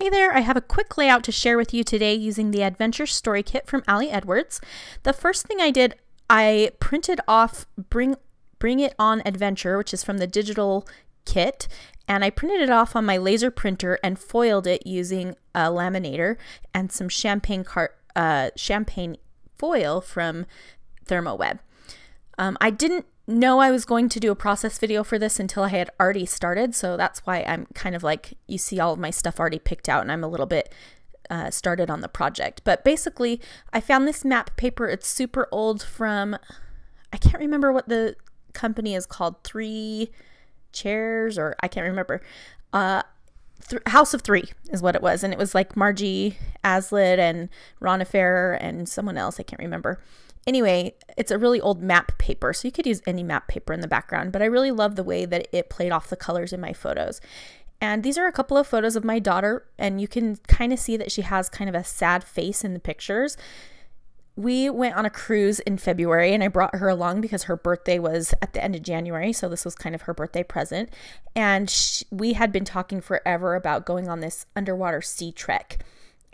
Hey there, I have a quick layout to share with you today using the Adventure Story Kit from Ali Edwards. The first thing I did, I printed off Bring It On Adventure, which is from the digital kit, and I printed it off on my laser printer and foiled it using a laminator and some champagne foil from Therm. I didn't know I was going to do a process video for this until I had already started, so that's why I'm kind of like, you see all of my stuff already picked out and I'm a little bit started on the project. But basically, I found this map paper. It's super old from, I can't remember what the company is called, 3 Chairs, or I can't remember. House of 3 is what it was, and it was like Margie Aslet and Ron Affair and someone else, I can't remember. Anyway, it's a really old map paper, so you could use any map paper in the background, but I really love the way that it played off the colors in my photos. And these are a couple of photos of my daughter, and you can kind of see that she has kind of a sad face in the pictures. We went on a cruise in February, and I brought her along because her birthday was at the end of January, so this was kind of her birthday present. And we had been talking forever about going on this underwater sea trek.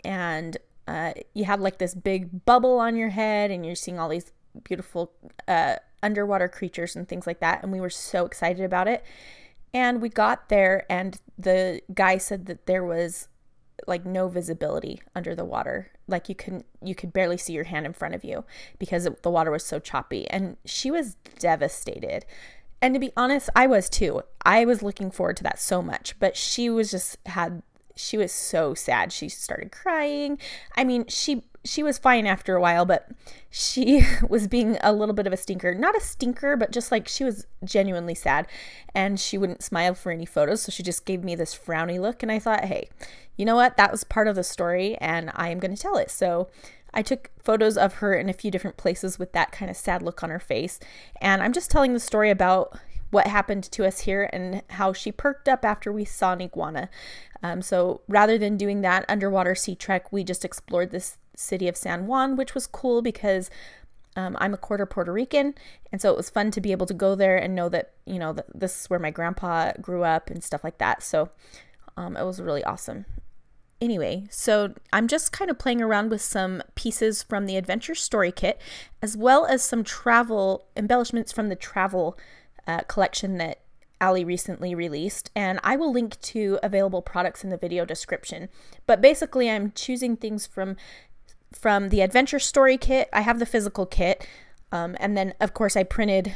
And you have like this big bubble on your head and you're seeing all these beautiful underwater creatures and things like that. And we were so excited about it. And we got there and the guy said that there was like no visibility under the water. Like you could barely see your hand in front of you because the water was so choppy. And she was devastated. And to be honest, I was too. I was looking forward to that so much, but she was so sad. She started crying. I mean, she was fine after a while, but she was being a little bit of a stinker. Not a stinker, but just like she was genuinely sad, and she wouldn't smile for any photos, so she just gave me this frowny look, and I thought, hey, you know what? That was part of the story, and I am going to tell it. So I took photos of her in a few different places with that kind of sad look on her face, and I'm just telling the story about what happened to us here and how she perked up after we saw an iguana. So rather than doing that underwater sea trek, we just explored this city of San Juan, which was cool because I'm a quarter Puerto Rican, and so it was fun to be able to go there and know that, you know, that this is where my grandpa grew up and stuff like that. So it was really awesome. Anyway, so I'm just kind of playing around with some pieces from the Adventure Story Kit, as well as some travel embellishments from the travel collection that Ali recently released, and I will link to available products in the video description. But basically, I'm choosing things from the Adventure Story Kit. I have the physical kit, and then of course I printed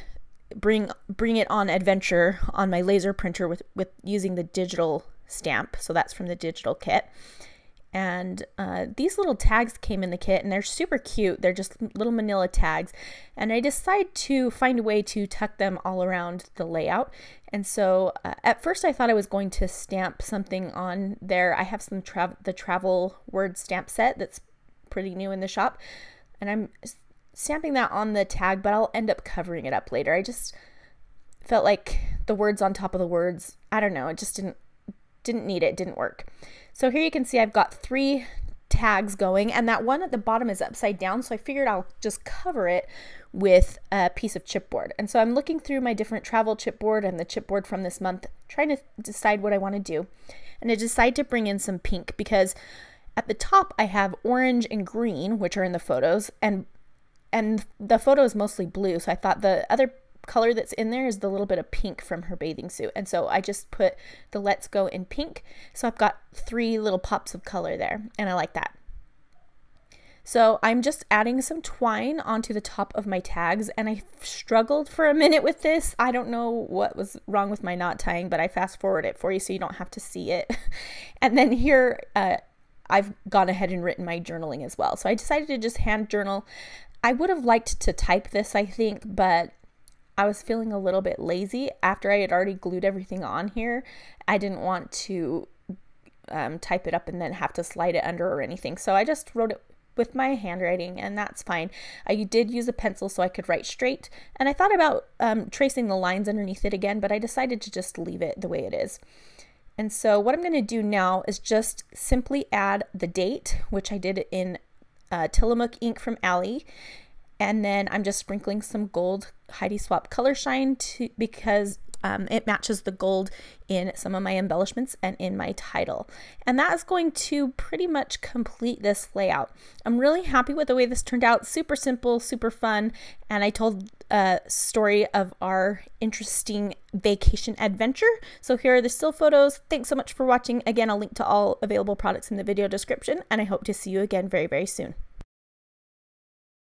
Bring It On Adventure on my laser printer with using the digital stamp. So that's from the digital kit. And these little tags came in the kit, and they're super cute. They're just little manila tags, and I decided to find a way to tuck them all around the layout. And so at first I thought I was going to stamp something on there. I have some the travel word stamp set that's pretty new in the shop, and I'm stamping that on the tag, but I'll end up covering it up later. I just felt like the words on top of the words, I don't know, it just didn't need it, didn't work. So here you can see I've got 3 tags going, and that one at the bottom is upside down, so I figured I'll just cover it with a piece of chipboard. And so I'm looking through my different travel chipboard and the chipboard from this month, trying to decide what I want to do. And I decided to bring in some pink because at the top I have orange and green, which are in the photos, and the photo is mostly blue, so I thought the other color that's in there is the little bit of pink from her bathing suit, and so I just put the Let's Go in pink. So I've got 3 little pops of color there, and I like that. So I'm just adding some twine onto the top of my tags, and I struggled for a minute with this. I don't know what was wrong with my knot tying, but I fast forward it for you so you don't have to see it. And then here I've gone ahead and written my journaling as well. So I decided to just hand journal. I would have liked to type this, I think, but I was feeling a little bit lazy after I had already glued everything on here. I didn't want to type it up and then have to slide it under or anything. So I just wrote it with my handwriting, and that's fine. I did use a pencil so I could write straight, and I thought about tracing the lines underneath it again, but I decided to just leave it the way it is. And so what I'm going to do now is just simply add the date, which I did in Tillamook ink from Ali. And then I'm just sprinkling some gold Heidi Swap Color Shine because it matches the gold in some of my embellishments and in my title. And that is going to pretty much complete this layout. I'm really happy with the way this turned out. Super simple, super fun. And I told a story of our interesting vacation adventure. So here are the still photos. Thanks so much for watching. Again, I'll link to all available products in the video description, and I hope to see you again very, very soon.